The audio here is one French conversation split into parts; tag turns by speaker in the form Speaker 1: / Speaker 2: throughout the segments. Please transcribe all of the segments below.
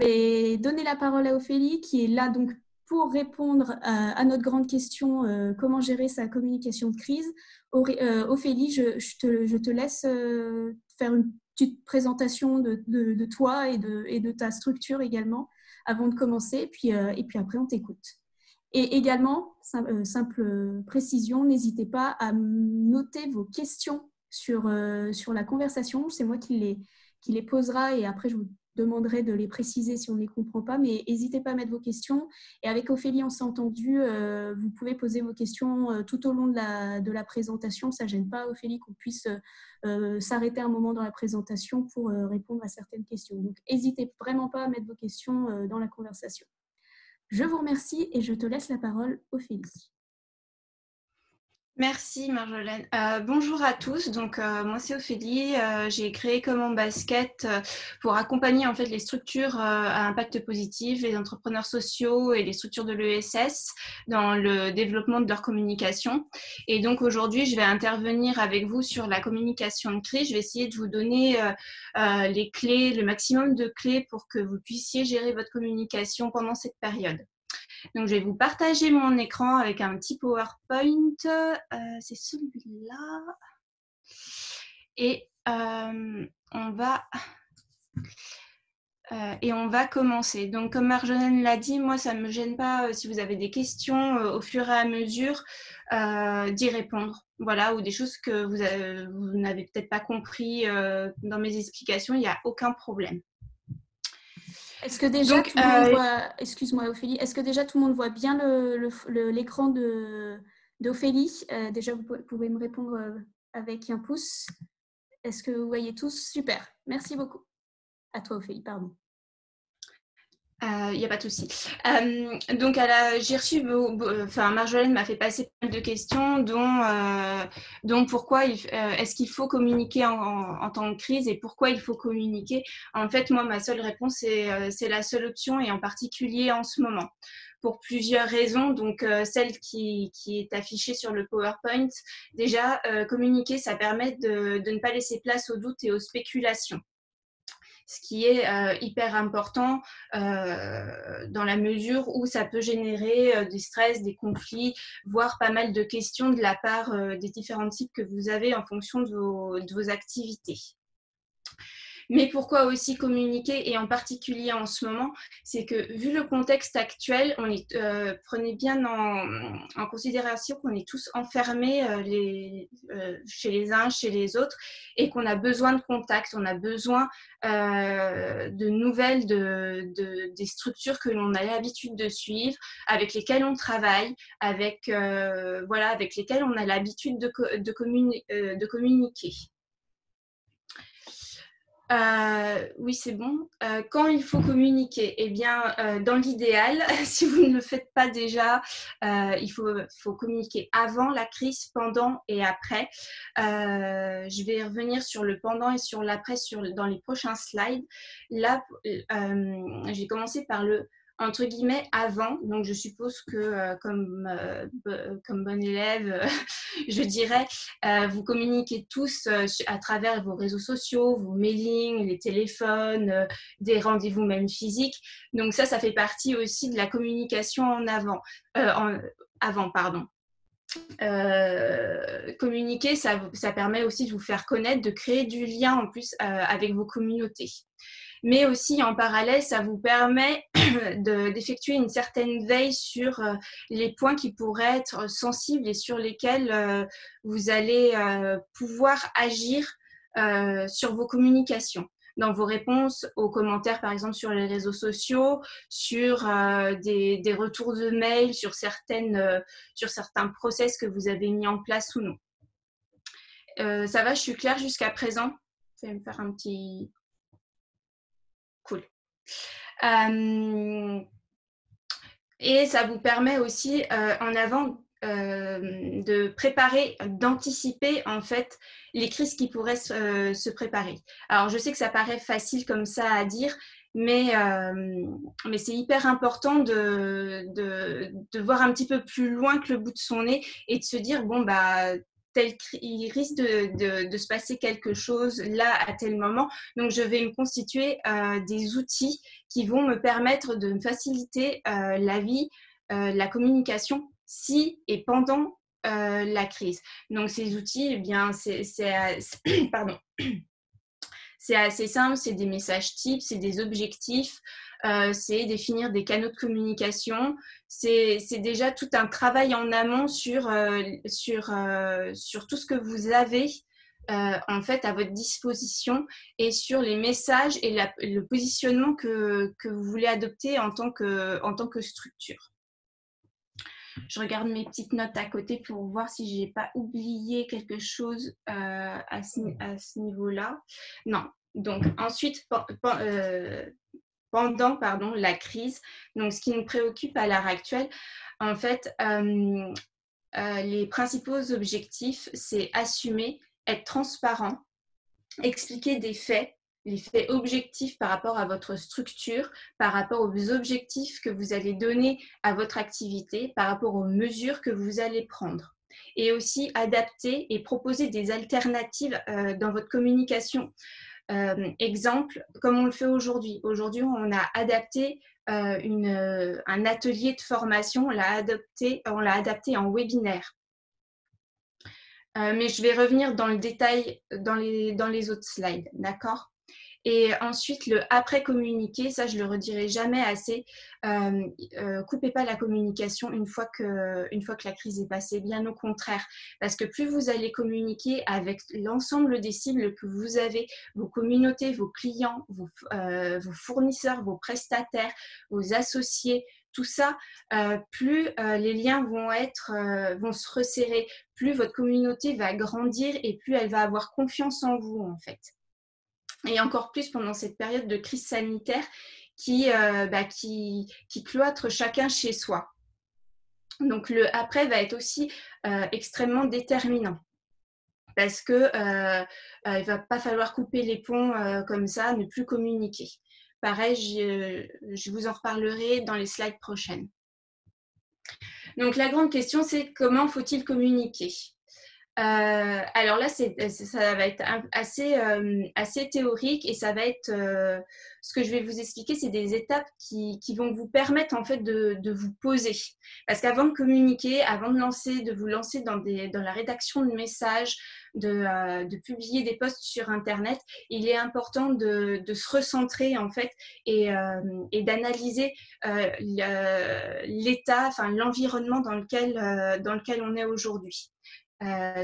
Speaker 1: Je vais donner la parole à Ophélie qui est là donc pour répondre à notre grande question comment gérer sa communication de crise. Ophélie, je te laisse faire une petite présentation de toi et de ta structure également avant de commencer et puis après on t'écoute. Et également, simple précision, n'hésitez pas à noter vos questions sur la conversation. C'est moi qui les posera et après je vous demanderai de les préciser si on ne les comprend pas. Mais n'hésitez pas à mettre vos questions. Et avec Ophélie, on s'est entendu, vous pouvez poser vos questions tout au long de la présentation. Ça ne gêne pas, Ophélie, qu'on puisse s'arrêter un moment dans la présentation pour répondre à certaines questions. Donc, n'hésitez vraiment pas à mettre vos questions dans la conversation. Je vous remercie et je te laisse la parole, Ophélie.
Speaker 2: Merci Marjolaine. Bonjour à tous. Donc moi c'est Ophélie. J'ai créé Comment Basket pour accompagner en fait les structures à impact positif, les entrepreneurs sociaux et les structures de l'ESS dans le développement de leur communication. Et donc aujourd'hui je vais intervenir avec vous sur la communication de crise. Je vais essayer de vous donner les clés, le maximum de clés pour que vous puissiez gérer votre communication pendant cette période. Donc, je vais vous partager mon écran avec un petit PowerPoint. C'est celui-là. Et on va commencer. Donc, comme Marjolaine l'a dit, moi, ça ne me gêne pas si vous avez des questions au fur et à mesure d'y répondre. Voilà, ou des choses que vous n'avez peut-être pas compris dans mes explications, il n'y a aucun problème.
Speaker 1: Est-ce que déjà tout le monde voit, excuse-moi Ophélie, est-ce que déjà tout le monde voit bien l'écran d'Ophélie déjà, vous pouvez me répondre avec un pouce. Est-ce que vous voyez tous? Super, merci beaucoup. À toi Ophélie, pardon.
Speaker 2: Il n'y a pas de souci. Donc, j'ai reçu Marjolaine m'a fait passer pas mal de questions, dont pourquoi est-ce qu'il faut communiquer en temps de crise et pourquoi il faut communiquer. En fait, moi, ma seule réponse, c'est la seule option et en particulier en ce moment. Pour plusieurs raisons, donc celle qui est affichée sur le PowerPoint. Déjà, communiquer, ça permet de ne pas laisser place aux doutes et aux spéculations. Ce qui est hyper important dans la mesure où ça peut générer du stress, des conflits, voire pas mal de questions de la part des différents types que vous avez en fonction de vos activités. Mais pourquoi aussi communiquer, et en particulier en ce moment, c'est que vu le contexte actuel, prenez bien en considération qu'on est tous enfermés chez les uns, chez les autres, et qu'on a besoin de contact, on a besoin de nouvelles des structures que l'on a l'habitude de suivre, avec lesquelles on travaille, avec lesquelles on a l'habitude de communiquer. Oui, c'est bon. Quand il faut communiquer, eh bien, dans l'idéal, si vous ne le faites pas déjà, il faut communiquer avant la crise, pendant et après. Je vais revenir sur le pendant et sur l'après dans les prochains slides. Là, je vais commencer par le entre guillemets avant. Donc, je suppose que comme bonne élève, je dirais, vous communiquez tous à travers vos réseaux sociaux, vos mailings, les téléphones, des rendez-vous même physiques. Donc ça fait partie aussi de la communication en avant. Communiquer, ça permet aussi de vous faire connaître, de créer du lien en plus avec vos communautés. Mais aussi, en parallèle, ça vous permet d'effectuer une certaine veille sur les points qui pourraient être sensibles et sur lesquels vous allez pouvoir agir sur vos communications, dans vos réponses aux commentaires, par exemple, sur les réseaux sociaux, sur des retours de mails, sur certains process que vous avez mis en place ou non. Ça va, je suis claire jusqu'à présent? Vous allez me faire un petit... Cool. Et ça vous permet aussi en avant de préparer, d'anticiper en fait les crises qui pourraient se préparer. Alors je sais que ça paraît facile comme ça à dire, mais c'est hyper important de voir un petit peu plus loin que le bout de son nez et de se dire bon bah il risque de se passer quelque chose là à tel moment. Donc, je vais me constituer des outils qui vont me permettre de me faciliter la vie, la communication si et pendant la crise. Donc, ces outils, eh bien, pardon. C'est assez simple, c'est des messages types, c'est des objectifs, c'est définir des canaux de communication. C'est déjà tout un travail en amont sur tout ce que vous avez en fait à votre disposition et sur les messages et le positionnement que vous voulez adopter en tant que structure. Je regarde mes petites notes à côté pour voir si je n'ai pas oublié quelque chose à ce niveau-là. Non. Donc, ensuite, pendant la crise, donc, ce qui nous préoccupe à l'heure actuelle, en fait, les principaux objectifs, c'est assumer, être transparent, expliquer des faits, les faits objectifs par rapport à votre structure, par rapport aux objectifs que vous allez donner à votre activité, par rapport aux mesures que vous allez prendre. Et aussi adapter et proposer des alternatives dans votre communication. Exemple, comme on le fait aujourd'hui. Aujourd'hui, on a adapté un atelier de formation, on l'a adapté en webinaire. Mais je vais revenir dans le détail dans les autres slides, d'accord ? Et ensuite, le après communiquer, ça je le redirai jamais assez. Coupez pas la communication une fois que la crise est passée, bien au contraire. Parce que plus vous allez communiquer avec l'ensemble des cibles que vous avez, vos communautés, vos clients, vos fournisseurs, vos prestataires, vos associés, tout ça, plus les liens vont se resserrer, plus votre communauté va grandir et plus elle va avoir confiance en vous en fait. Et encore plus pendant cette période de crise sanitaire qui cloître chacun chez soi. Donc le après va être aussi extrêmement déterminant parce que il va pas falloir couper les ponts comme ça, ne plus communiquer. Pareil, je vous en reparlerai dans les slides prochaines. Donc la grande question, c'est comment faut-il communiquer ? Alors là, ça va être assez théorique et ça va être ce que je vais vous expliquer, c'est des étapes qui vont vous permettre en fait de vous poser. Parce qu'avant de communiquer, avant de vous lancer dans la rédaction de messages, de publier des posts sur Internet, il est important de se recentrer en fait et d'analyser l'état, enfin l'environnement dans lequel on est aujourd'hui.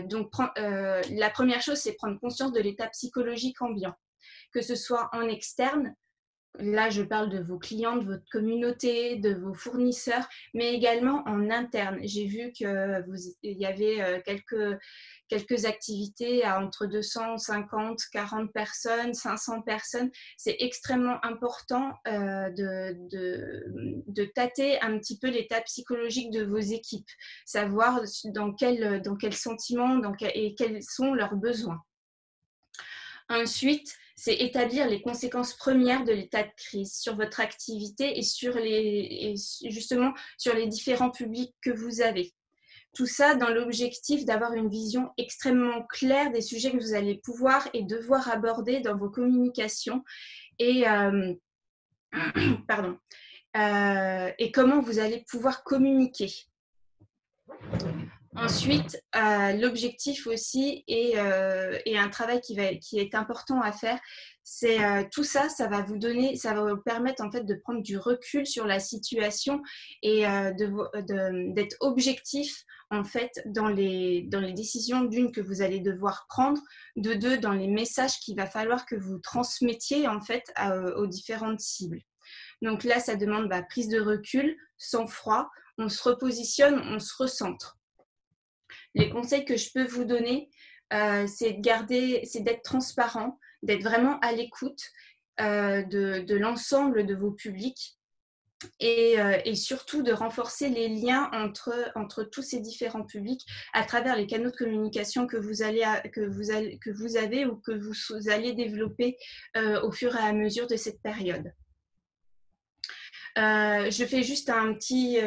Speaker 2: Donc, la première chose, c'est prendre conscience de l'état psychologique ambiant, que ce soit en externe. Là, je parle de vos clients, de votre communauté, de vos fournisseurs, mais également en interne. J'ai vu qu'il y avait quelques activités à entre 250, 40 personnes, 500 personnes. C'est extrêmement important de tâter un petit peu l'état psychologique de vos équipes, savoir dans quel sentiment et quels sont leurs besoins. Ensuite, c'est établir les conséquences premières de l'état de crise sur votre activité et justement sur les différents publics que vous avez. Tout ça dans l'objectif d'avoir une vision extrêmement claire des sujets que vous allez pouvoir et devoir aborder dans vos communications et comment vous allez pouvoir communiquer. Ensuite, l'objectif aussi et un travail qui est important à faire, c'est tout ça, ça va vous permettre en fait de prendre du recul sur la situation et d'être objectif en fait dans les décisions d'une que vous allez devoir prendre, de deux dans les messages qu'il va falloir que vous transmettiez en fait aux différentes cibles. Donc là, ça demande prise de recul, sang-froid, on se repositionne, on se recentre. Les conseils que je peux vous donner, c'est d'être transparent, d'être vraiment à l'écoute de l'ensemble de vos publics et surtout de renforcer les liens entre tous ces différents publics à travers les canaux de communication que vous avez ou que vous allez développer au fur et à mesure de cette période. Je fais juste un petit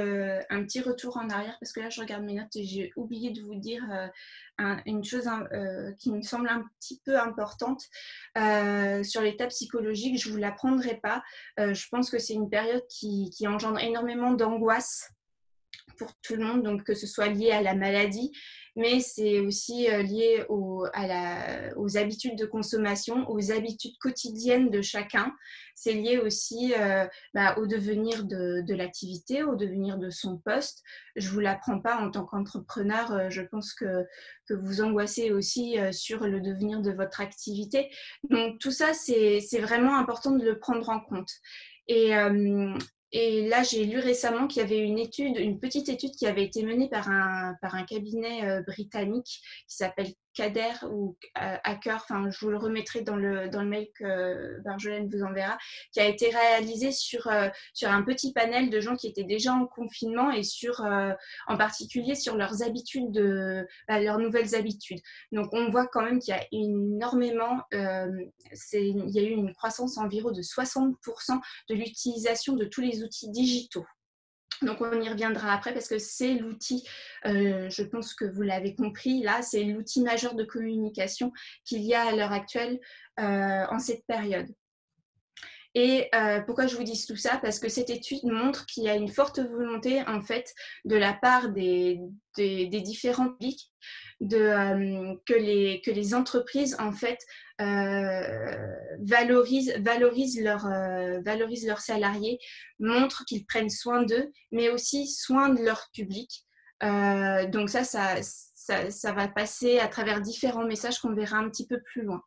Speaker 2: retour en arrière parce que là, je regarde mes notes et j'ai oublié de vous dire une chose qui me semble un petit peu importante sur l'état psychologique. Je ne vous l'apprendrai pas. Je pense que c'est une période qui engendre énormément d'angoisse pour tout le monde, donc que ce soit lié à la maladie, mais c'est aussi lié aux habitudes de consommation, aux habitudes quotidiennes de chacun. C'est lié aussi au devenir de l'activité, au devenir de son poste. Je ne vous l'apprends pas en tant qu'entrepreneur, je pense que vous angoissez aussi sur le devenir de votre activité. Donc tout ça, c'est vraiment important de le prendre en compte. Et là, j'ai lu récemment qu'il y avait une petite étude qui avait été menée par un cabinet britannique qui s'appelle Cader ou Hacker, enfin, je vous le remettrai dans le mail que Marjolaine vous enverra, qui a été réalisée sur un petit panel de gens qui étaient déjà en confinement et en particulier sur leurs habitudes, leurs nouvelles habitudes. Donc, on voit quand même qu'il y a énormément, il y a eu une croissance environ de 60% de l'utilisation de tous les outils digitaux. Donc, on y reviendra après parce que c'est l'outil, je pense que vous l'avez compris, là, c'est l'outil majeur de communication qu'il y a à l'heure actuelle en cette période. Et pourquoi je vous dis tout ça? Parce que cette étude montre qu'il y a une forte volonté, en fait, de la part des différents publics que les entreprises, en fait, valorisent leurs salariés, montrent qu'ils prennent soin d'eux, mais aussi soin de leur public. Donc ça va passer à travers différents messages qu'on verra un petit peu plus loin.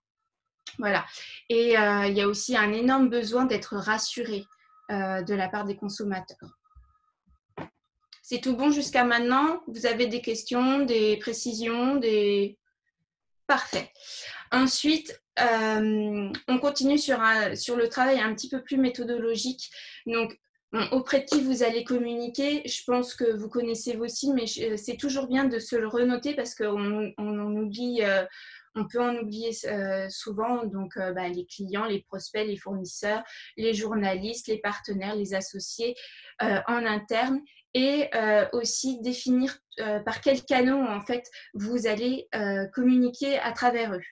Speaker 2: Voilà. Et il y a aussi un énorme besoin d'être rassuré de la part des consommateurs. C'est tout bon jusqu'à maintenant? Vous avez des questions, des précisions, Parfait. Ensuite, on continue sur le travail un petit peu plus méthodologique. Donc, auprès de qui vous allez communiquer, je pense que vous connaissez aussi, mais c'est toujours bien de se le renoter parce qu'on en oublie. On peut en oublier souvent, donc les clients, les prospects, les fournisseurs, les journalistes, les partenaires, les associés en interne, et aussi définir par quels canaux en fait vous allez communiquer à travers eux.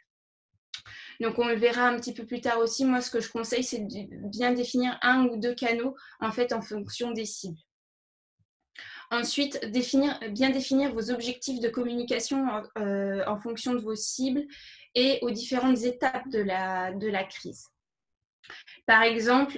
Speaker 2: Donc, on le verra un petit peu plus tard aussi. Moi, ce que je conseille, c'est de bien définir 1 ou 2 canaux en fait en fonction des cibles. Ensuite, bien définir vos objectifs de communication en fonction de vos cibles et aux différentes étapes de la crise. Par exemple,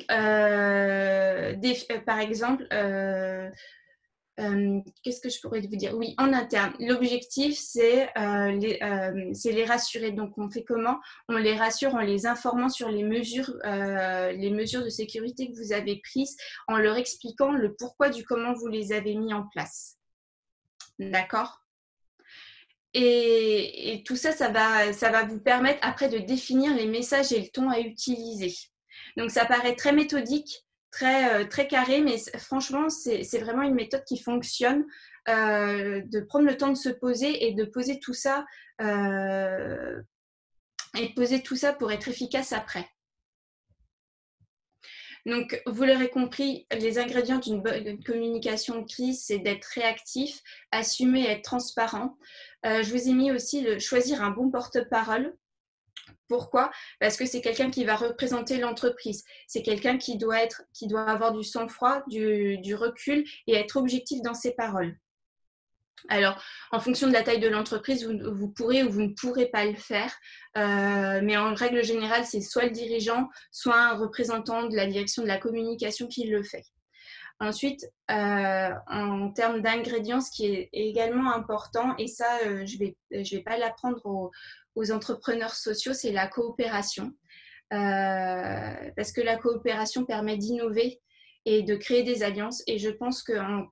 Speaker 2: qu'est-ce que je pourrais vous dire? Oui, en interne. L'objectif, c'est les rassurer. Donc, on fait comment? On les rassure en les informant sur les mesures de sécurité que vous avez prises, en leur expliquant le pourquoi du comment vous les avez mis en place. D'accord? Et tout ça, ça va vous permettre après de définir les messages et le ton à utiliser. Donc, ça paraît très méthodique, très carré, mais franchement, c'est vraiment une méthode qui fonctionne, de prendre le temps de se poser et de poser tout ça, pour être efficace après. Donc, vous l'aurez compris, les ingrédients d'une bonne communication de crise, c'est d'être réactif, assumer et être transparent. Je vous ai mis aussi choisir un bon porte-parole. Pourquoi? Parce que c'est quelqu'un qui va représenter l'entreprise. C'est quelqu'un qui doit avoir du sang-froid, du recul et être objectif dans ses paroles. Alors, en fonction de la taille de l'entreprise, vous pourrez ou vous ne pourrez pas le faire, mais en règle générale, c'est soit le dirigeant, soit un représentant de la direction de la communication qui le fait. Ensuite, en termes d'ingrédients, ce qui est également important, et ça, je vais pas l'apprendre aux entrepreneurs sociaux, c'est la coopération. Parce que la coopération permet d'innover et de créer des alliances. Et je pense qu'en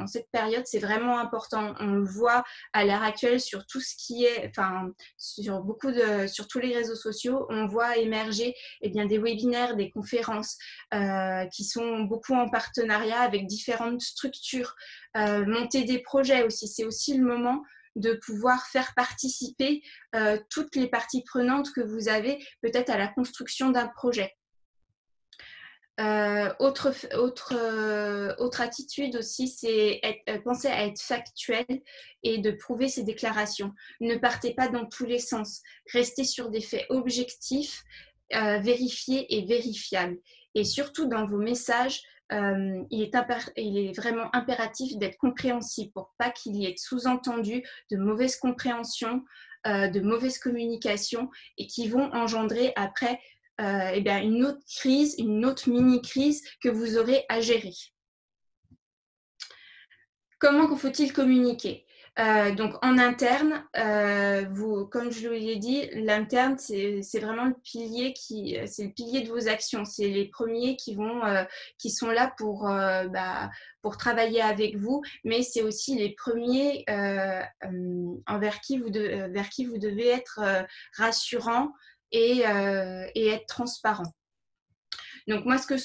Speaker 2: cette période, c'est vraiment important. On le voit à l'heure actuelle sur tout ce qui est, sur tous les réseaux sociaux, on voit émerger des webinaires, des conférences qui sont beaucoup en partenariat avec différentes structures, monter des projets aussi. C'est aussi le moment de pouvoir faire participer toutes les parties prenantes que vous avez peut-être à la construction d'un projet. Autre attitude aussi, c'est penser à être factuel et de prouver ses déclarations. Ne partez pas dans tous les sens. Restez sur des faits objectifs, vérifiés et vérifiables. Et surtout dans vos messages, il est vraiment impératif d'être compréhensible pour pas qu'il y ait de sous-entendus, de mauvaise compréhension, de mauvaise communication et qui vont engendrer après une autre crise, une autre mini-crise que vous aurez à gérer. Comment faut-il communiquer ? Donc en interne, comme je vous l'ai dit, l'interne c'est vraiment le pilier c'est le pilier de vos actions. C'est les premiers qui sont là pour travailler avec vous, mais c'est aussi les premiers vers qui vous devez être rassurant et être transparent. Donc moi, ce que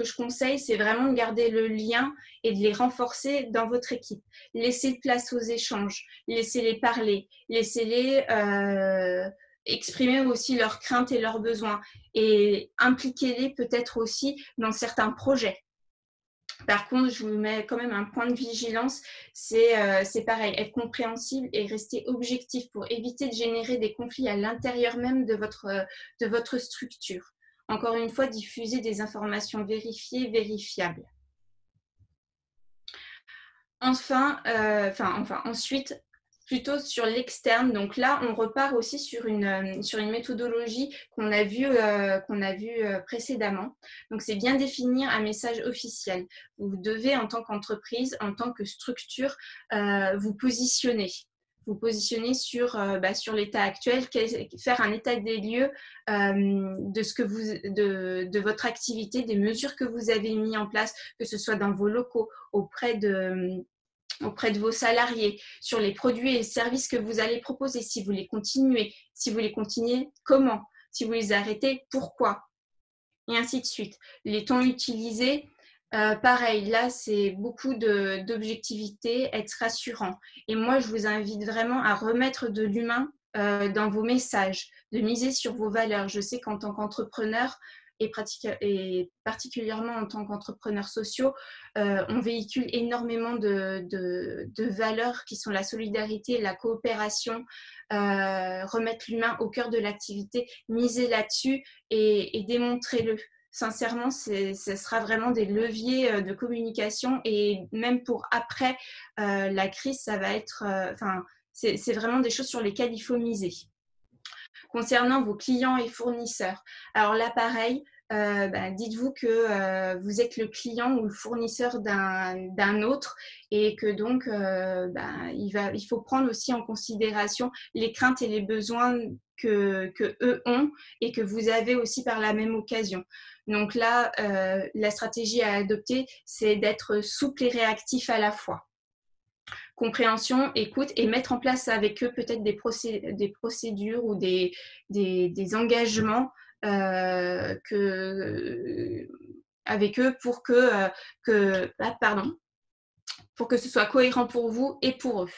Speaker 2: je conseille, c'est vraiment de garder le lien et de les renforcer dans votre équipe. Laissez place aux échanges, laissez-les parler, laissez-les exprimer aussi leurs craintes et leurs besoins et impliquez-les peut-être aussi dans certains projets. Par contre, je vous mets quand même un point de vigilance, c'est pareil, être compréhensible et rester objectif pour éviter de générer des conflits à l'intérieur même de votre structure. Encore une fois, diffuser des informations vérifiées, vérifiables. Ensuite, plutôt sur l'externe. Donc là, on repart aussi sur une méthodologie qu'on a vue précédemment. Donc, c'est bien définir un message officiel. Vous devez, en tant qu'entreprise, en tant que structure, vous positionner. Vous positionner sur l'état actuel, faire un état des lieux de votre activité, des mesures que vous avez mises en place, que ce soit dans vos locaux, auprès de vos salariés, sur les produits et services que vous allez proposer, si vous les continuez, comment, si vous les arrêtez, pourquoi, et ainsi de suite. Les tons utilisés, pareil, là, c'est beaucoup d'objectivité, être rassurant. Et moi, je vous invite vraiment à remettre de l'humain dans vos messages, de miser sur vos valeurs. Je sais qu'en tant qu'entrepreneur, et particulièrement en tant qu'entrepreneurs sociaux, on véhicule énormément de valeurs qui sont la solidarité, la coopération, remettre l'humain au cœur de l'activité, miser là-dessus et démontrez-le. Sincèrement, ce sera vraiment des leviers de communication et même pour après la crise, ça va être, c'est vraiment des choses sur lesquelles il faut miser. Concernant vos clients et fournisseurs, alors là, pareil, dites-vous que vous êtes le client ou le fournisseur d'un autre et que donc il faut prendre aussi en considération les craintes et les besoins que eux ont et que vous avez aussi par la même occasion. Donc là, la stratégie à adopter, c'est d'être souple et réactif à la fois. Compréhension, écoute et mettre en place avec eux peut-être des procédures ou des engagements avec eux pour que ce soit cohérent pour vous et pour eux.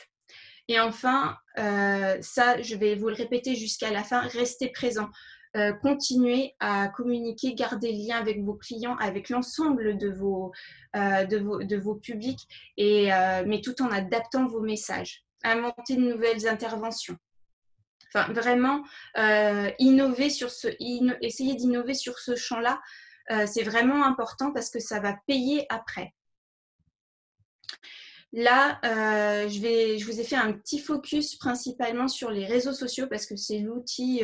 Speaker 2: Et enfin, ça, je vais vous le répéter jusqu'à la fin, restez présent. Continuez à communiquer, garder le lien avec vos clients, avec l'ensemble de vos publics, mais tout en adaptant vos messages. Inventer de nouvelles interventions. Enfin, vraiment, essayer d'innover sur ce champ-là, c'est vraiment important parce que ça va payer après. Là, je vous ai fait un petit focus principalement sur les réseaux sociaux parce que c'est l'outil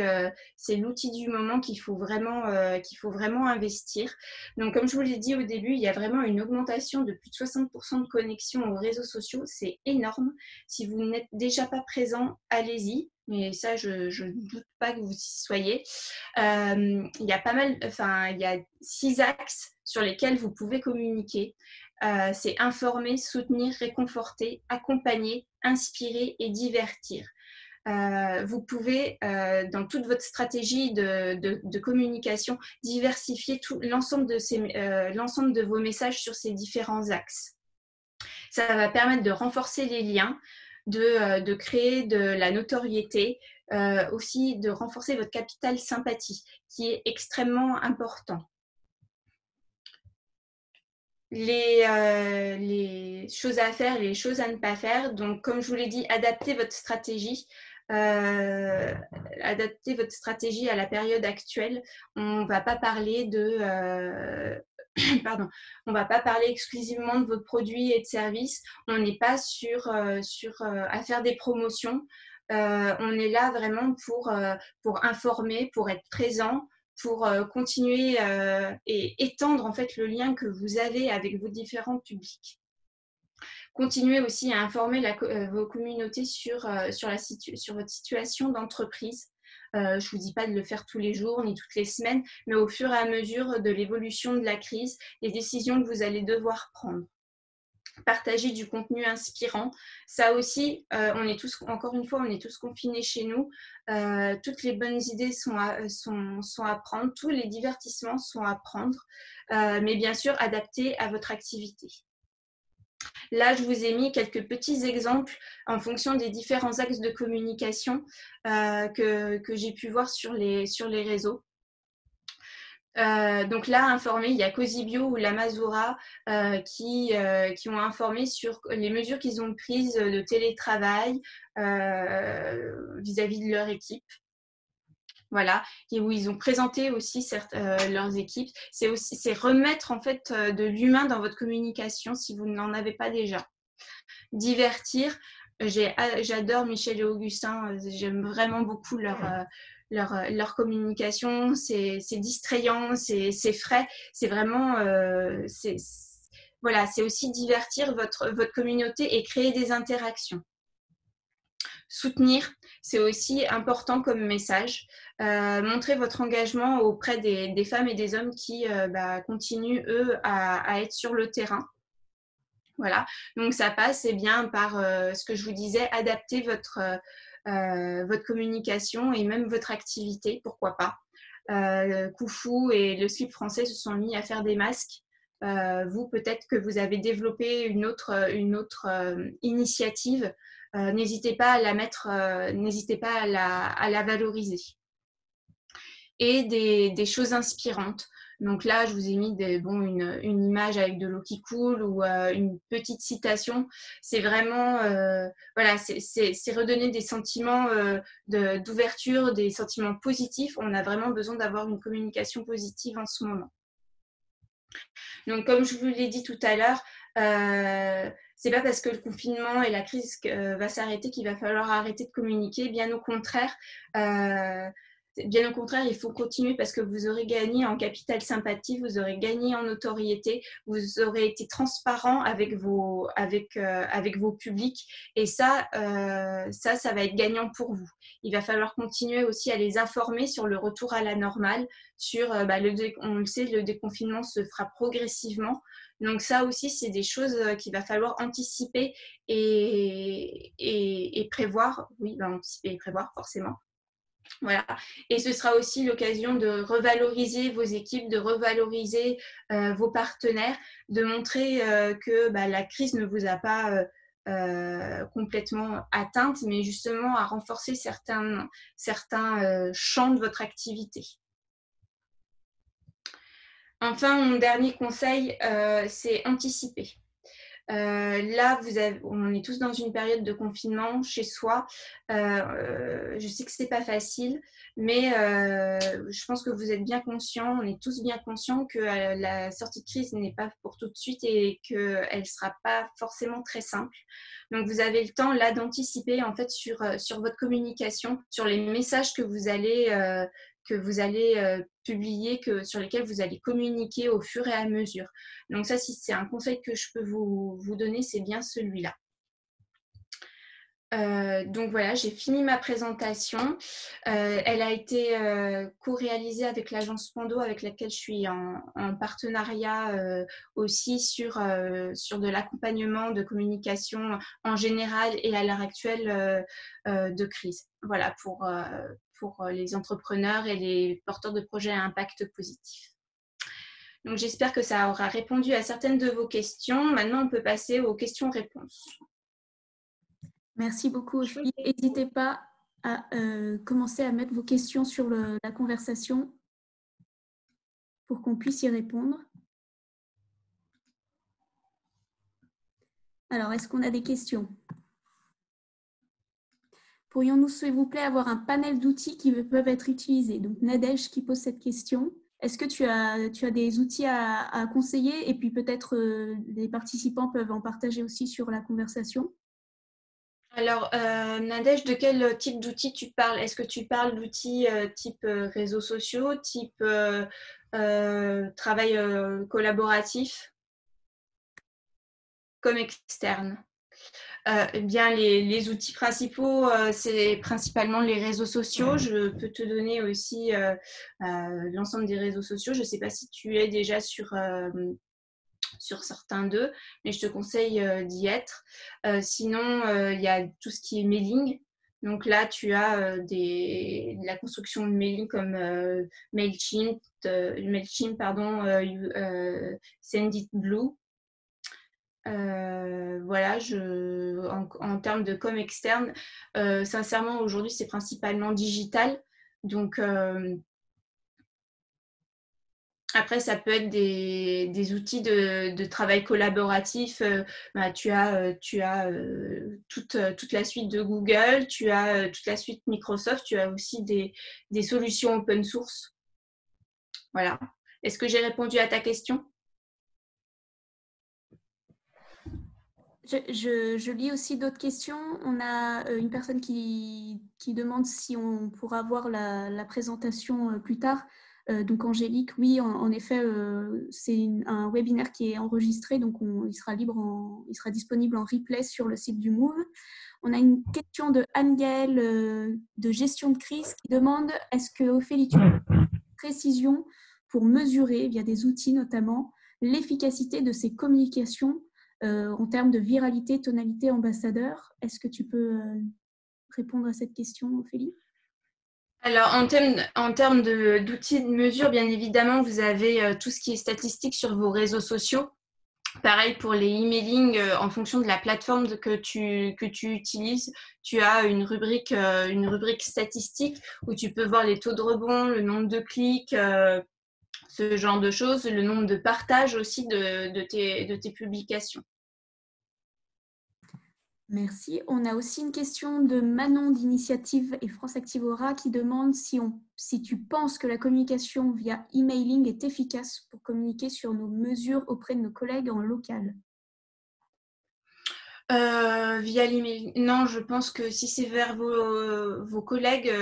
Speaker 2: du moment qu'il faut vraiment investir. Donc, comme je vous l'ai dit au début, il y a vraiment une augmentation de plus de 60% de connexion aux réseaux sociaux. C'est énorme. Si vous n'êtes déjà pas présent, allez-y. Mais ça, je ne doute pas que vous y soyez. Il y a 6 axes sur lesquels vous pouvez communiquer. C'est informer, soutenir, réconforter, accompagner, inspirer et divertir. Vous pouvez, dans toute votre stratégie de communication, diversifier l'ensemble de vos messages sur ces différents axes. Ça va permettre de renforcer les liens, de créer de la notoriété, aussi de renforcer votre capital sympathie, qui est extrêmement important. les choses à faire et les choses à ne pas faire. Donc, comme je vous l'ai dit, adaptez votre stratégie. Adapter votre stratégie à la période actuelle. On ne va pas parler pardon, on va pas parler exclusivement de vos produits et de services. On n'est pas à faire des promotions. On est là vraiment pour informer, pour être présent, pour continuer et étendre en fait le lien que vous avez avec vos différents publics. Continuez aussi à informer vos communautés sur votre situation d'entreprise. Je ne vous dis pas de le faire tous les jours ni toutes les semaines, mais au fur et à mesure de l'évolution de la crise, les décisions que vous allez devoir prendre. Partager du contenu inspirant. Ça aussi, encore une fois, on est tous confinés chez nous. Toutes les bonnes idées sont à prendre, tous les divertissements sont à prendre, mais bien sûr adaptés à votre activité. Là, je vous ai mis quelques petits exemples en fonction des différents axes de communication que j'ai pu voir sur les réseaux. Donc là, informé, il y a Cosibio ou l'Amazura qui ont informé sur les mesures qu'ils ont prises de télétravail vis-à-vis de leur équipe. Voilà, et où ils ont présenté aussi leurs équipes. C'est remettre en fait de l'humain dans votre communication si vous n'en avez pas déjà. Divertir, j'adore Michel et Augustin, j'aime vraiment beaucoup leur communication, c'est distrayant, c'est frais, c'est vraiment voilà, c'est aussi divertir votre communauté et créer des interactions. Soutenir, c'est aussi important comme message. Montrer votre engagement auprès des femmes et des hommes qui continuent, eux, à être sur le terrain. Voilà, donc ça passe bien par ce que je vous disais, adapter votre communication et même votre activité, pourquoi pas. Koufou et le slip français se sont mis à faire des masques. Vous, peut-être que vous avez développé une autre initiative. N'hésitez pas à la mettre, n'hésitez pas à la valoriser. Et des choses inspirantes. Donc là, je vous ai mis une image avec de l'eau qui coule ou une petite citation. C'est vraiment, voilà, c'est redonner des sentiments d'ouverture, des sentiments positifs. On a vraiment besoin d'avoir une communication positive en ce moment. Donc, comme je vous l'ai dit tout à l'heure, c'est pas parce que le confinement et la crise va s'arrêter qu'il va falloir arrêter de communiquer. Bien au contraire, il faut continuer parce que vous aurez gagné en capital sympathie, vous aurez gagné en notoriété, vous aurez été transparent avec vos publics et ça va être gagnant pour vous. Il va falloir continuer aussi à les informer sur le retour à la normale, sur, on le sait, le déconfinement se fera progressivement. Donc ça aussi, c'est des choses qu'il va falloir anticiper et prévoir. Oui, anticiper et prévoir forcément. Voilà. Et ce sera aussi l'occasion de revaloriser vos équipes, de revaloriser vos partenaires, de montrer que la crise ne vous a pas complètement atteinte, mais justement à renforcer certains champs de votre activité. Enfin, mon dernier conseil, c'est anticiper. Là, on est tous dans une période de confinement chez soi. Je sais que ce n'est pas facile, mais je pense que vous êtes bien conscients, on est tous bien conscients que la sortie de crise n'est pas pour tout de suite et qu'elle ne sera pas forcément très simple. Donc, vous avez le temps là d'anticiper en fait sur votre communication, sur les messages que vous allez publier, sur lesquels vous allez communiquer au fur et à mesure. Donc ça, si c'est un conseil que je peux vous donner, c'est bien celui-là. Donc voilà, j'ai fini ma présentation. Elle a été co-réalisée avec l'agence Pando, avec laquelle je suis en partenariat aussi sur de l'accompagnement de communication en général et à l'heure actuelle de crise. Voilà, pour les entrepreneurs et les porteurs de projets à impact positif. Donc j'espère que ça aura répondu à certaines de vos questions. Maintenant, on peut passer aux questions-réponses.
Speaker 1: Merci beaucoup, Ophélie. N'hésitez pas à commencer à mettre vos questions sur la conversation pour qu'on puisse y répondre. Alors, est-ce qu'on a des questions? Pourrions-nous, s'il vous plaît, avoir un panel d'outils qui peuvent être utilisés? Donc, Nadège qui pose cette question. Est-ce que tu as des outils à conseiller? Et puis peut-être les participants peuvent en partager aussi sur la conversation.
Speaker 2: Alors, Nadège, de quel type d'outils tu parles? Est-ce que tu parles d'outils type réseaux sociaux, type travail collaboratif, comme externe? Eh bien, les outils principaux, c'est principalement les réseaux sociaux. Je peux te donner aussi l'ensemble des réseaux sociaux. Je ne sais pas si tu es déjà sur certains d'eux, mais je te conseille d'y être. Sinon, il y a tout ce qui est mailing. Donc là, tu as de la construction de mailing comme Mailchimp, pardon, Senditblue. Voilà, en termes de com externe, sincèrement, aujourd'hui, c'est principalement digital. Donc, après, ça peut être des outils de travail collaboratif. Tu as toute la suite de Google, tu as toute la suite Microsoft, tu as aussi des solutions open source. Voilà. Est-ce que j'ai répondu à ta question?
Speaker 1: Je lis aussi d'autres questions. On a une personne qui demande si on pourra voir la présentation plus tard. Donc Angélique, oui, en effet, c'est un webinaire qui est enregistré, donc il sera il sera disponible en replay sur le site du Move. On a une question de Anne-Gaëlle de gestion de crise qui demande est-ce que Ophélie, tu as une précision pour mesurer, via des outils notamment, l'efficacité de ces communications en termes de viralité, tonalité, ambassadeur? Est-ce que tu peux répondre à cette question, Ophélie?
Speaker 2: Alors, en termes d'outils de mesure, bien évidemment, vous avez tout ce qui est statistique sur vos réseaux sociaux. Pareil pour les emailing, en fonction de la plateforme que tu utilises, tu as une rubrique statistique où tu peux voir les taux de rebond, le nombre de clics, ce genre de choses, le nombre de partages aussi de tes publications.
Speaker 1: Merci. On a aussi une question de Manon d'Initiative et France Active Aura qui demande si tu penses que la communication via emailing est efficace pour communiquer sur nos mesures auprès de nos collègues en local.
Speaker 2: Via l'email, non, je pense que si c'est vers vos collègues,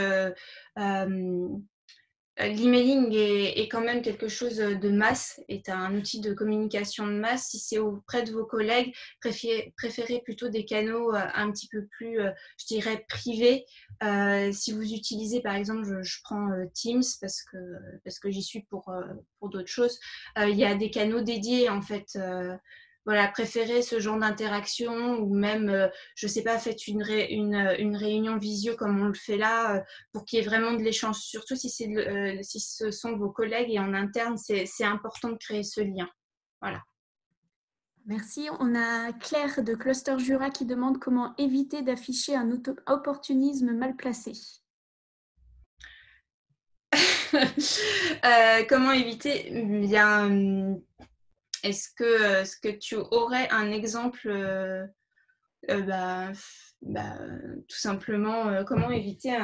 Speaker 2: l'emailing est quand même quelque chose de masse, est un outil de communication de masse. Si c'est auprès de vos collègues, préférez plutôt des canaux un petit peu plus, je dirais, privés. Si vous utilisez, par exemple, je prends Teams parce que j'y suis pour d'autres choses, il y a des canaux dédiés en fait. Voilà, préférez ce genre d'interaction ou même, je ne sais pas, faites une réunion visio comme on le fait là pour qu'il y ait vraiment de l'échange. Surtout si ce sont vos collègues et en interne, c'est important de créer ce lien. Voilà.
Speaker 1: Merci. On a Claire de Cluster Jura qui demande comment éviter d'afficher un opportunisme mal placé.
Speaker 2: Comment éviter? Bien, est-ce que tu aurais un exemple tout simplement, comment éviter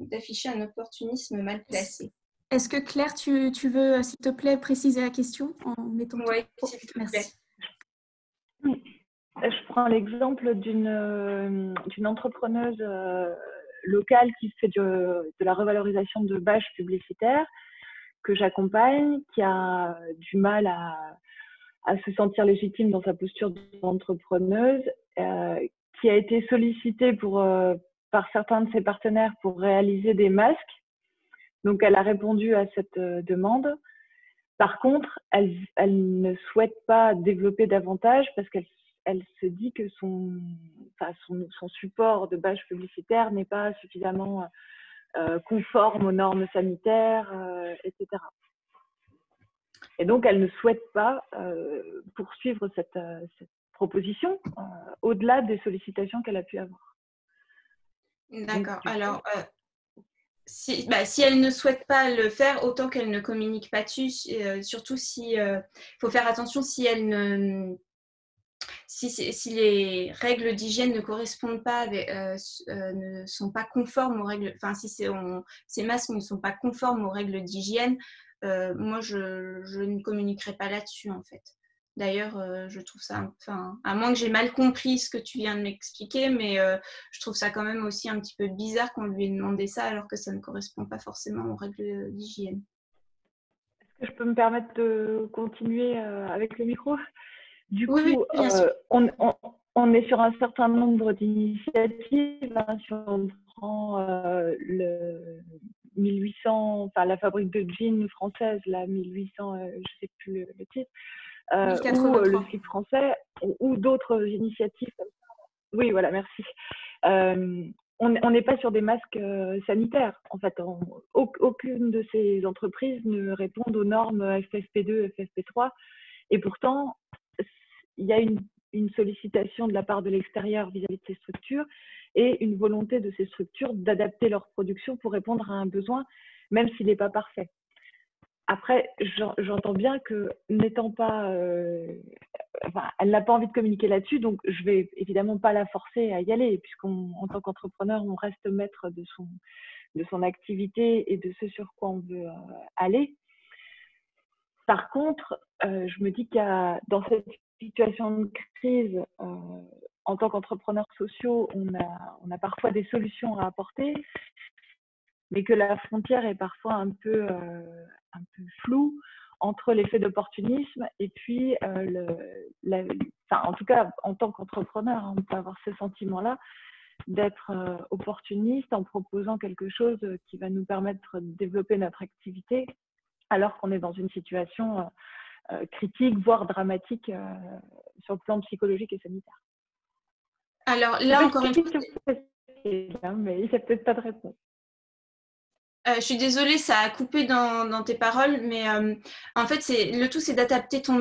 Speaker 2: d'afficher un opportunisme mal placé?
Speaker 1: Est-ce que Claire, tu veux, s'il te plaît, préciser la question en mettant ton...
Speaker 2: Oui, s'il te plaît.
Speaker 1: Merci.
Speaker 3: Je prends l'exemple d'une entrepreneuse locale qui fait de la revalorisation de bâches publicitaires que j'accompagne, qui a du mal à se sentir légitime dans sa posture d'entrepreneuse, qui a été sollicitée par certains de ses partenaires pour réaliser des masques. Donc, elle a répondu à cette demande. Par contre, elle ne souhaite pas développer davantage parce qu'elle se dit que son support de bâche publicitaire n'est pas suffisamment conforme aux normes sanitaires, etc. Et donc, elle ne souhaite pas poursuivre cette proposition au-delà des sollicitations qu'elle a pu avoir.
Speaker 2: D'accord. Alors, si elle ne souhaite pas le faire, autant qu'elle ne communique pas dessus, surtout si faut faire attention si elle si les règles d'hygiène ne correspondent pas, ne sont pas conformes aux règles, enfin si ces masques ne sont pas conformes aux règles d'hygiène, moi je ne communiquerai pas là-dessus en fait. D'ailleurs, je trouve ça, enfin, à moins que j'ai mal compris ce que tu viens de m'expliquer, mais je trouve ça quand même aussi un petit peu bizarre qu'on lui ait demandé ça alors que ça ne correspond pas forcément aux règles d'hygiène.
Speaker 3: Est-ce que je peux me permettre de continuer avec le micro? Du
Speaker 2: Oui, oui,
Speaker 3: coup,
Speaker 2: bien sûr.
Speaker 3: on est sur un certain nombre d'initiatives. Hein, si on prend le 1800, enfin la fabrique de jeans française, la 1800, je ne sais plus le titre, ou le
Speaker 1: 1083.
Speaker 3: slip français, ou d'autres initiatives comme ça. Oui, voilà, merci. On n'est pas sur des masques sanitaires. En fait, aucune de ces entreprises ne répond aux normes FFP2, FFP3. Et pourtant, il y a une sollicitation de la part de l'extérieur vis-à-vis de ces structures et une volonté de ces structures d'adapter leur production pour répondre à un besoin, même s'il n'est pas parfait. Après, j'entends bien que n'étant pas, elle n'a pas envie de communiquer là-dessus, donc je vais évidemment pas la forcer à y aller, puisqu'en tant qu'entrepreneur, on reste maître de son activité et de ce sur quoi on veut aller. Par contre, je me dis qu'il y a, dans cette situation de crise, en tant qu'entrepreneurs sociaux, on a parfois des solutions à apporter, mais que la frontière est parfois un peu floue entre l'effet d'opportunisme et puis, en tout cas, en tant qu'entrepreneur, on peut avoir ce sentiment-là d'être opportuniste en proposant quelque chose qui va nous permettre de développer notre activité, alors qu'on est dans une situation critique, voire dramatique sur le plan psychologique et sanitaire.
Speaker 2: Alors là, encore une fois,
Speaker 3: mais il n'y a peut-être pas de réponse.
Speaker 2: je suis désolée, ça a coupé dans tes paroles, mais en fait, le tout, c'est d'adapter ton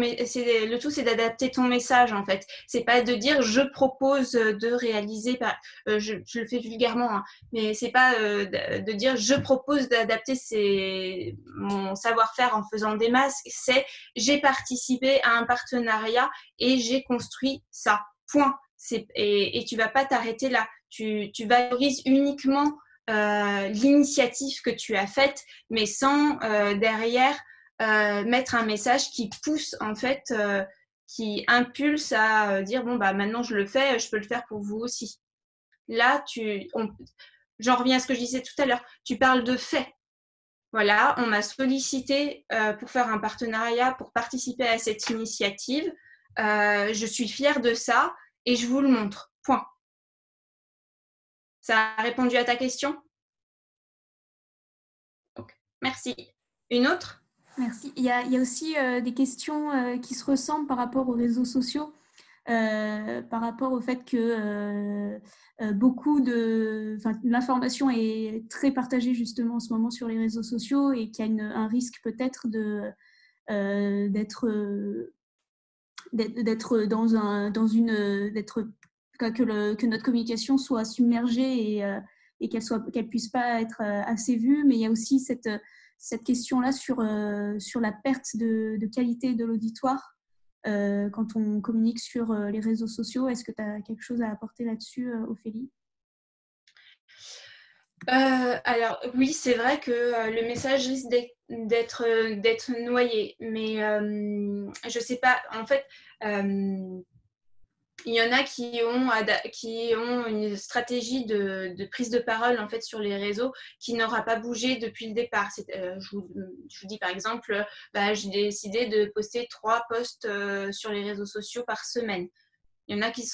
Speaker 2: message. En fait, c'est pas de dire je propose de réaliser, je le fais vulgairement, hein, mais c'est pas de dire je propose d'adapter mon savoir-faire en faisant des masques. C'est j'ai participé à un partenariat et j'ai construit ça. Point. Et tu vas pas t'arrêter là. Tu valorises uniquement l'initiative que tu as faite, mais sans derrière mettre un message qui pousse en fait, qui impulse à dire bon bah maintenant je le fais, je peux le faire pour vous aussi. Là, j'en reviens à ce que je disais tout à l'heure. Tu parles de faits. Voilà, on m'a sollicité pour faire un partenariat, pour participer à cette initiative. Je suis fière de ça et je vous le montre. Point. Ça a répondu à ta question ? Okay. Merci. Une autre ?
Speaker 1: Merci. Il y a aussi des questions qui se ressemblent par rapport aux réseaux sociaux, par rapport au fait que l'information est très partagée justement en ce moment sur les réseaux sociaux et qu'il y a un risque peut-être que notre communication soit submergée et qu'elle puisse pas être assez vue. Mais il y a aussi cette question-là sur la perte de qualité de l'auditoire quand on communique sur les réseaux sociaux. Est-ce que tu as quelque chose à apporter là-dessus, Ophélie ?
Speaker 2: Alors oui, c'est vrai que le message risque d'être noyé, mais je sais pas. En fait, il y en a qui ont une stratégie de prise de parole en fait sur les réseaux qui n'aura pas bougé depuis le départ. Je vous dis par exemple, j'ai décidé de poster 3 posts sur les réseaux sociaux par semaine. Il y en a qui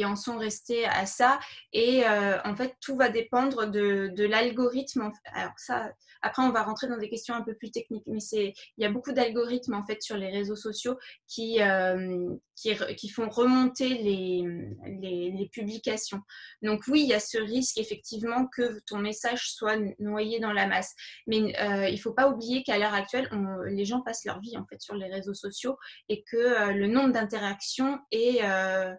Speaker 2: en sont restés à ça et en fait tout va dépendre de l'algorithme. Alors ça, après on va rentrer dans des questions un peu plus techniques, mais il y a beaucoup d'algorithmes en fait sur les réseaux sociaux qui font remonter les publications. Donc oui, il y a ce risque effectivement que ton message soit noyé dans la masse, mais il ne faut pas oublier qu'à l'heure actuelle, les gens passent leur vie en fait sur les réseaux sociaux et que le nombre d'interactions a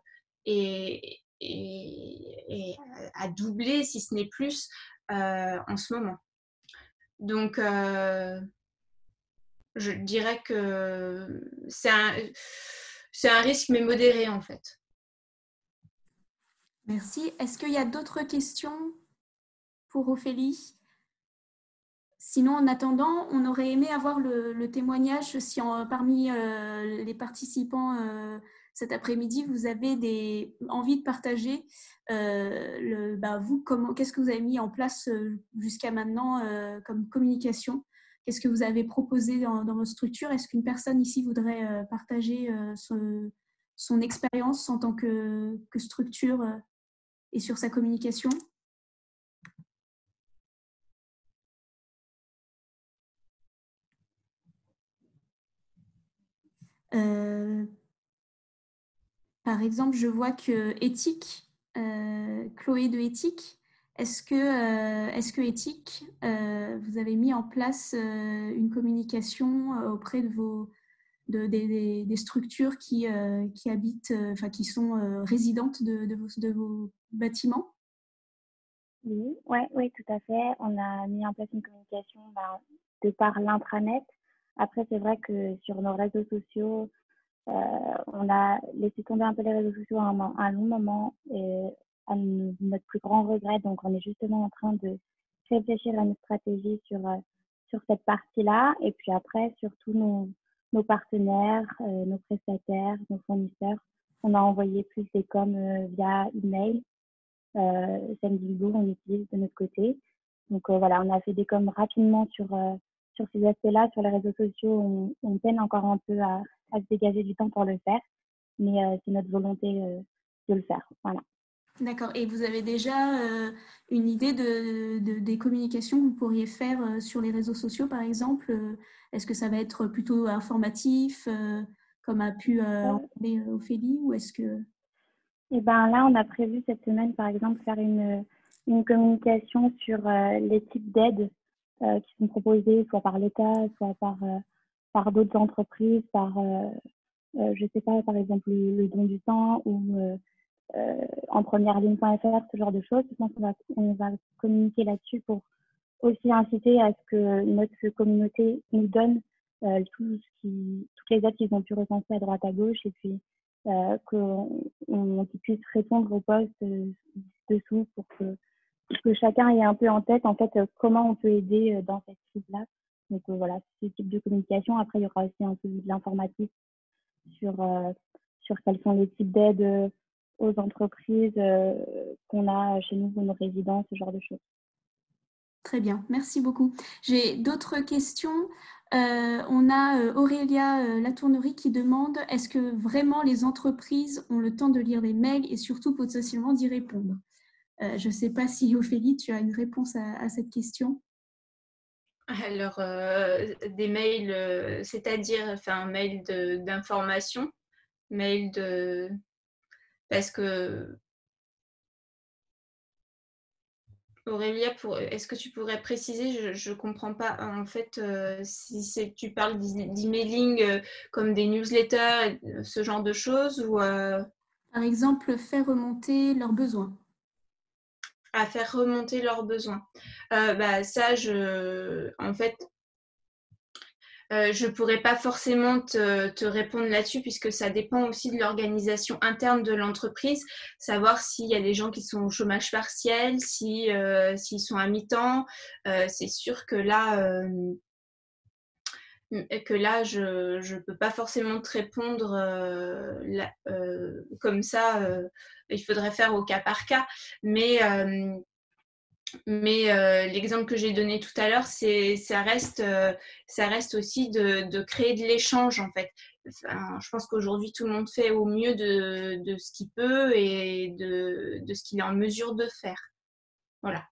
Speaker 2: doublé, si ce n'est plus, en ce moment. Donc, je dirais que c'est un risque, mais modéré, en fait.
Speaker 1: Merci. Est-ce qu'il y a d'autres questions pour Ophélie? Sinon, en attendant, on aurait aimé avoir le témoignage si parmi les participants cet après-midi, vous avez envie de partager vous, qu'est-ce que vous avez mis en place jusqu'à maintenant comme communication? Qu'est-ce que vous avez proposé dans votre structure? Est-ce qu'une personne ici voudrait partager son expérience en tant que structure et sur sa communication? Par exemple, je vois que Éthique, Chloé de Éthique, est-ce que Éthique, vous avez mis en place une communication auprès de des structures qui habitent, qui sont résidentes de vos bâtiments?
Speaker 4: Oui, ouais, oui, tout à fait. On a mis en place une communication de par l'intranet. Après, c'est vrai que sur nos réseaux sociaux, on a laissé tomber un peu les réseaux sociaux à un long moment et à notre plus grand regret. Donc, on est justement en train de réfléchir à une stratégie sur cette partie-là. Et puis après, sur tous nos partenaires, nos prestataires, nos fournisseurs, on a envoyé plus des coms via email. Sendinblue, on utilise de notre côté. Donc voilà, on a fait des coms rapidement sur ces aspects-là. Sur les réseaux sociaux, on peine encore un peu à se dégager du temps pour le faire, mais c'est notre volonté de le faire. Voilà.
Speaker 1: D'accord. Et vous avez déjà une idée des communications que vous pourriez faire sur les réseaux sociaux, par exemple? Est-ce que ça va être plutôt informatif, comme a pu en parler Ophélie, ou est-ce que...
Speaker 4: Et ben là, on a prévu cette semaine, par exemple, faire une communication sur les types d'aides qui sont proposées, soit par l'État, soit par d'autres entreprises, je sais pas, par exemple, le don du sang ou en première ligne.fr, ce genre de choses. Je pense qu'on va communiquer là-dessus pour aussi inciter à ce que notre communauté nous donne toutes les aides qu'ils ont pu recenser à droite à gauche et puis qu'ils puissent répondre aux postes dessous pour que chacun ait un peu en tête en fait comment on peut aider dans cette crise-là. Donc voilà, ce type de communication. Après, il y aura aussi un peu de l'informatique sur quels sont les types d'aides aux entreprises qu'on a chez nous, nos résidents, ce genre de choses.
Speaker 1: Très bien, merci beaucoup. J'ai d'autres questions. On a Aurélia Latournerie qui demande: est-ce que vraiment les entreprises ont le temps de lire les mails et surtout potentiellement d'y répondre? Je ne sais pas si Ophélie, tu as une réponse à cette question.
Speaker 2: Alors, des mails, c'est-à-dire un mail d'information, mail de... Parce que, Aurélia, est-ce que tu pourrais préciser? Je ne comprends pas. En fait, si tu parles d'emailing comme des newsletters, ce genre de choses, ou
Speaker 1: Par exemple, faire remonter leurs besoins.
Speaker 2: à faire remonter leurs besoins. Ça, en fait, je ne pourrais pas forcément te répondre là-dessus puisque ça dépend aussi de l'organisation interne de l'entreprise, savoir s'il y a des gens qui sont au chômage partiel, s'ils sont à mi-temps. C'est sûr que là, je ne peux pas forcément te répondre comme ça. Il faudrait faire au cas par cas. Mais l'exemple que j'ai donné tout à l'heure, ça reste aussi de créer de l'échange en fait. Je pense qu'aujourd'hui tout le monde fait au mieux de ce qu'il peut et de ce qu'il est en mesure de faire. Voilà.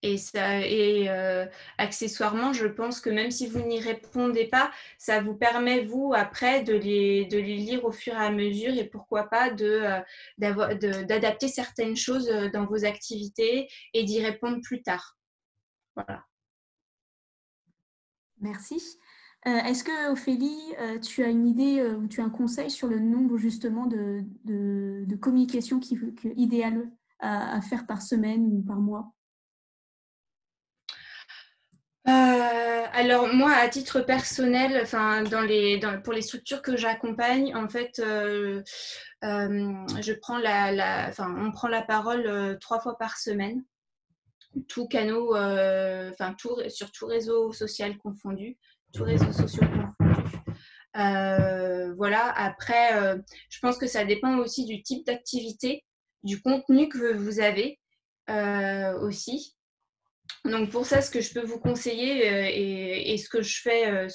Speaker 2: Et accessoirement, je pense que même si vous n'y répondez pas, ça vous permet, vous, après, de les lire au fur et à mesure et pourquoi pas d'adapter certaines choses dans vos activités et d'y répondre plus tard. Voilà.
Speaker 1: Merci. Est-ce que, Ophélie, tu as une idée ou tu as un conseil sur le nombre justement de communications idéales à faire par semaine ou par mois?
Speaker 2: Alors moi, à titre personnel, enfin pour les structures que j'accompagne, en fait, je prends on prend la parole 3 fois par semaine, tout canaux, sur tout réseau social confondu, tout réseau social confondu. Voilà. Après, je pense que ça dépend aussi du type d'activité, du contenu que vous avez aussi. Donc pour ça, ce que je peux vous conseiller et ce que je fais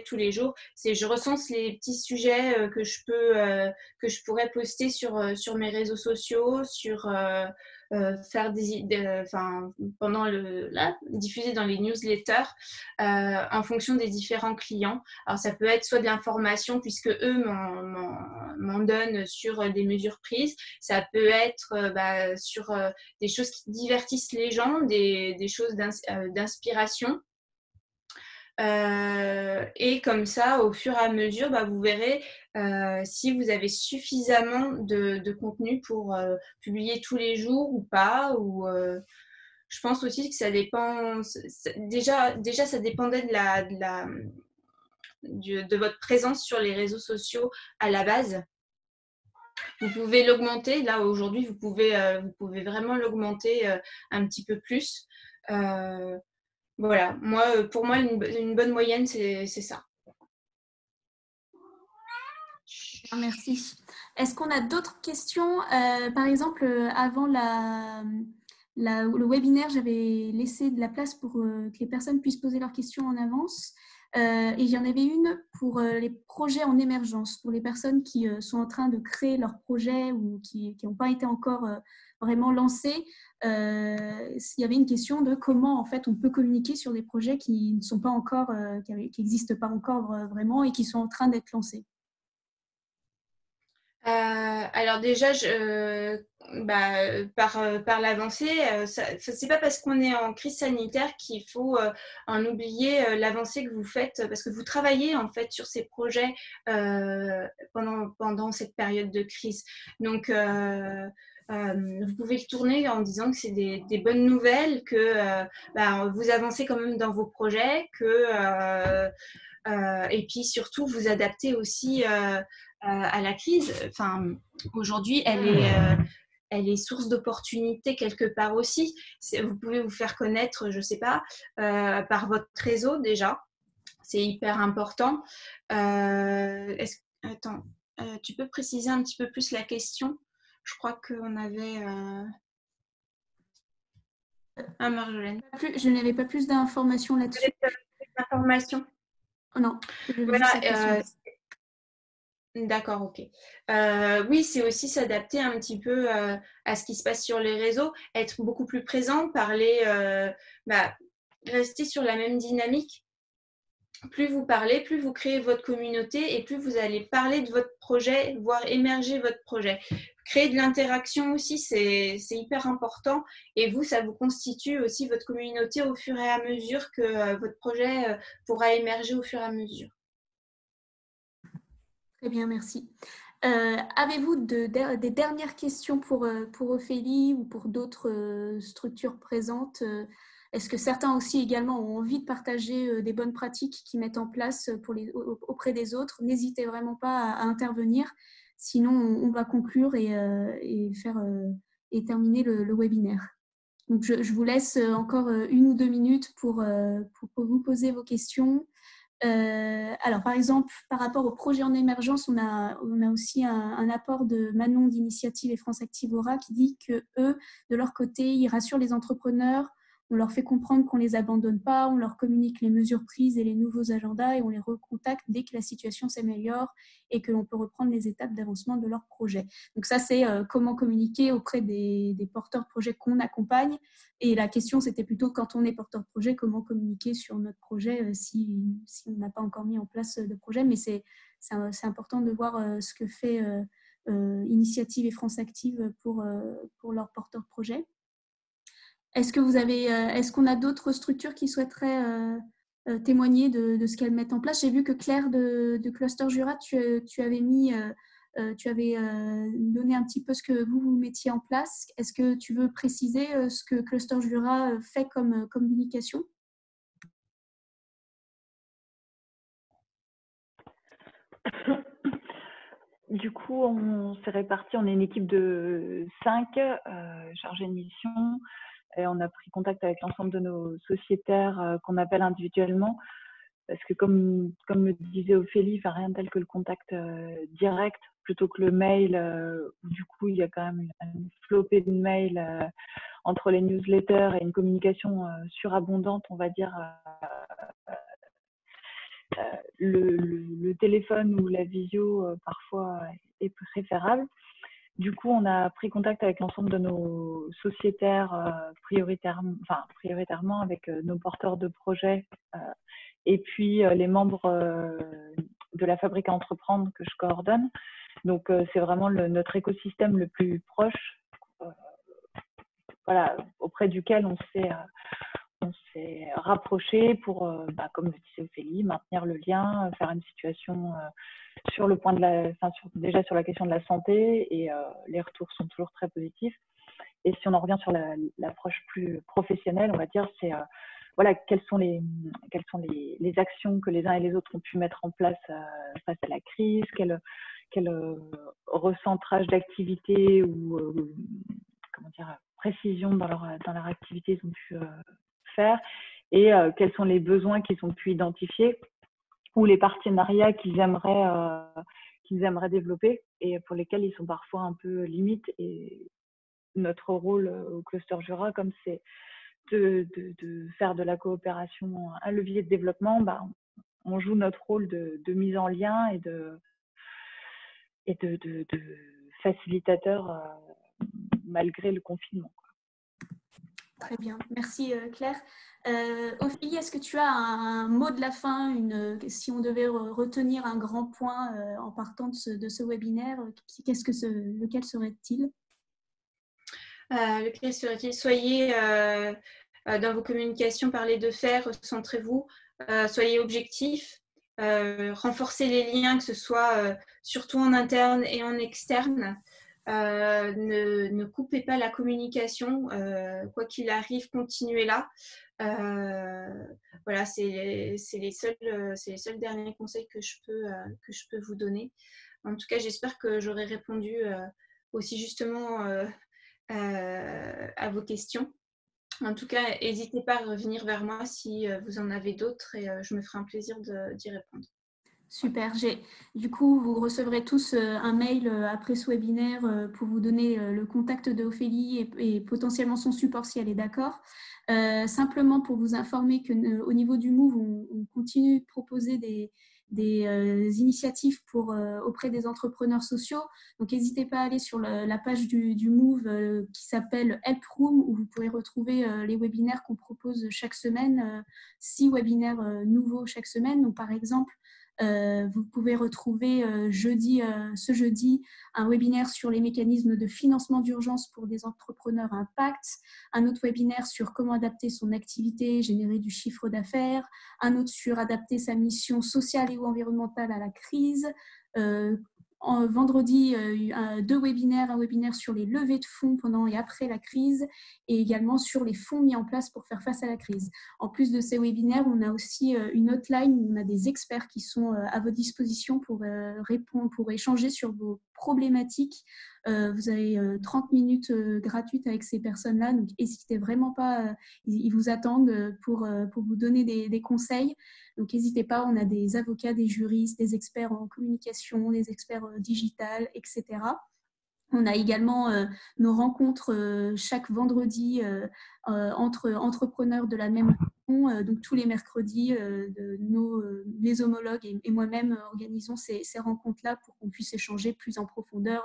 Speaker 2: tous les jours, c'est je recense les petits sujets que je pourrais poster sur mes réseaux sociaux, faire diffuser dans les newsletters en fonction des différents clients. Alors ça peut être soit de l'information puisque eux m'en donnent sur des mesures prises. Ça peut être sur des choses qui divertissent les gens, des choses d'inspiration. Et comme ça, au fur et à mesure, vous verrez si vous avez suffisamment de contenu pour publier tous les jours ou pas. Je pense aussi que ça dépend. Déjà, ça dépendait de votre présence sur les réseaux sociaux à la base. Vous pouvez l'augmenter. Là, aujourd'hui, vous pouvez vraiment l'augmenter un petit peu plus. Voilà. Pour moi, une bonne moyenne, c'est ça.
Speaker 1: Merci. Est-ce qu'on a d'autres questions? Par exemple, avant le webinaire, j'avais laissé de la place pour que les personnes puissent poser leurs questions en avance. Et il y en avait une pour les projets en émergence, pour les personnes qui sont en train de créer leur projet ou qui n'ont pas été encore vraiment lancés. Il y avait une question de comment en fait on peut communiquer sur des projets qui ne sont pas encore, qui n'existent pas encore vraiment et qui sont en train d'être lancés.
Speaker 2: Alors déjà, par l'avancée, c'est pas parce qu'on est en crise sanitaire qu'il faut en oublier l'avancée que vous faites, parce que vous travaillez en fait sur ces projets pendant cette période de crise. Donc, vous pouvez le tourner en disant que c'est des bonnes nouvelles, que vous avancez quand même dans vos projets, et puis surtout vous adaptez aussi à la crise. Enfin, aujourd'hui, elle est source d'opportunités quelque part aussi. Vous pouvez vous faire connaître, je ne sais pas, par votre réseau déjà. C'est hyper important. Attends, tu peux préciser un petit peu plus la question? Je crois qu'on avait... Marjolaine.
Speaker 1: Je n'avais pas plus d'informations là-dessus.
Speaker 2: Information.
Speaker 1: Non, je vais
Speaker 2: voilà,
Speaker 1: juste la question.
Speaker 2: D'accord, ok. Oui, c'est aussi s'adapter un petit peu à ce qui se passe sur les réseaux, être beaucoup plus présent, parler, rester sur la même dynamique. Plus vous parlez, plus vous créez votre communauté et plus vous allez parler de votre projet, voir émerger votre projet. Créer de l'interaction aussi, c'est hyper important. Et vous, ça vous constitue aussi votre communauté au fur et à mesure que votre projet pourra émerger au fur et à mesure.
Speaker 1: Très bien, merci. Avez-vous des dernières questions pour Ophélie ou pour d'autres structures présentes? Est-ce que certains aussi également ont envie de partager des bonnes pratiques qu'ils mettent en place auprès des autres? N'hésitez vraiment pas à intervenir, sinon on va conclure et terminer le webinaire. Donc je vous laisse encore 1 ou 2 minutes pour vous poser vos questions. Alors, par exemple, par rapport au projet en émergence, on a aussi un apport de Manon d'Initiative et France Active Aura qui dit que eux, de leur côté, ils rassurent les entrepreneurs, on leur fait comprendre qu'on ne les abandonne pas, on leur communique les mesures prises et les nouveaux agendas et on les recontacte dès que la situation s'améliore et que l'on peut reprendre les étapes d'avancement de leur projet. Donc ça, c'est comment communiquer auprès des porteurs de projets qu'on accompagne. Et la question, c'était plutôt quand on est porteur de projet, comment communiquer sur notre projet si on n'a pas encore mis en place de projet. Mais c'est important de voir ce que fait Initiative et France Active pour leurs porteurs de projet. Est-ce qu'on a d'autres structures qui souhaiteraient témoigner de ce qu'elles mettent en place? J'ai vu que Claire de Cluster Jura, tu avais donné un petit peu ce que vous mettiez en place. Est-ce que tu veux préciser ce que Cluster Jura fait comme communication?
Speaker 3: Du coup, on s'est répartis, on est une équipe de 5 chargés de mission et on a pris contact avec l'ensemble de nos sociétaires qu'on appelle individuellement parce que comme me disait Ophélie, rien tel que le contact direct plutôt que le mail où du coup il y a quand même une flopée de mails entre les newsletters et une communication surabondante, on va dire. Le téléphone ou la visio parfois est préférable. Du coup, on a pris contact avec l'ensemble de nos sociétaires prioritairement avec nos porteurs de projets et puis les membres de la fabrique à entreprendre que je coordonne. Donc, c'est vraiment notre écosystème le plus proche, auprès duquel on s'est rapproché pour, comme le disait Ophélie, maintenir le lien, faire une situation sur le point de déjà sur la question de la santé, et les retours sont toujours très positifs. Et si on en revient sur l'approche plus professionnelle, on va dire, c'est quelles sont les actions que les uns et les autres ont pu mettre en place face à la crise, quel recentrage d'activité ou précision dans leur activité ils ont pu faire, et quels sont les besoins qu'ils ont pu identifier ou les partenariats qu'ils aimeraient développer et pour lesquels ils sont parfois un peu limites. Et notre rôle au Cluster Jura, comme c'est de faire de la coopération un levier de développement, on joue notre rôle de mise en lien et de facilitateur malgré le confinement.
Speaker 1: Très bien, merci Claire. Ophélie, est-ce que tu as un mot de la fin, si on devait retenir un grand point en partant de ce webinaire, lequel serait-il?
Speaker 2: Lequel serait-il? Soyez dans vos communications, parlez de faire, recentrez-vous, soyez objectifs, renforcez les liens, que ce soit surtout en interne et en externe. Ne coupez pas la communication, quoi qu'il arrive, continuez-la. Voilà, c'est les seuls derniers conseils que je peux vous donner. En tout cas, j'espère que j'aurai répondu aussi justement à vos questions. En tout cas, n'hésitez pas à revenir vers moi si vous en avez d'autres et je me ferai un plaisir d'y répondre.
Speaker 1: Super. Du coup, vous recevrez tous un mail après ce webinaire pour vous donner le contact d'Ophélie et potentiellement son support si elle est d'accord. Simplement pour vous informer qu'au niveau du Move, on continue de proposer des initiatives auprès des entrepreneurs sociaux. Donc, n'hésitez pas à aller sur la page du Move qui s'appelle Help Room, où vous pourrez retrouver les webinaires qu'on propose chaque semaine, 6 webinaires nouveaux chaque semaine. Donc, par exemple, vous pouvez retrouver ce jeudi un webinaire sur les mécanismes de financement d'urgence pour des entrepreneurs à impact, un autre webinaire sur comment adapter son activité, générer du chiffre d'affaires, un autre sur adapter sa mission sociale et ou environnementale à la crise. Vendredi, 2 webinaires, un webinaire sur les levées de fonds pendant et après la crise et également sur les fonds mis en place pour faire face à la crise. En plus de ces webinaires, on a aussi une hotline où on a des experts qui sont à votre disposition pour répondre, pour échanger sur vos problématiques. Vous avez 30 minutes gratuites avec ces personnes-là, donc n'hésitez vraiment pas, ils vous attendent pour vous donner des conseils. Donc n'hésitez pas, on a des avocats, des juristes, des experts en communication, des experts digitales, etc. On a également nos rencontres chaque vendredi entre entrepreneurs de la même région. Donc tous les mercredis, les homologues et moi-même organisons ces rencontres-là pour qu'on puisse échanger plus en profondeur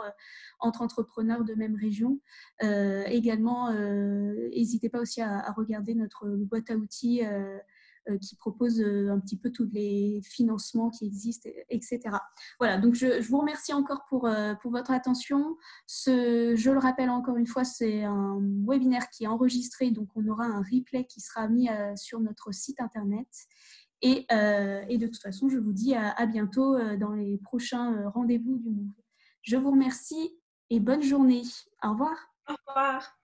Speaker 1: entre entrepreneurs de même région. Également, n'hésitez pas aussi à regarder notre boîte à outils qui propose un petit peu tous les financements qui existent, etc. Voilà, donc je vous remercie encore pour votre attention. Je le rappelle encore une fois, c'est un webinaire qui est enregistré, donc on aura un replay qui sera mis sur notre site internet. Et de toute façon, je vous dis à bientôt dans les prochains rendez-vous du Move. Je vous remercie et bonne journée. Au revoir.
Speaker 2: Au revoir.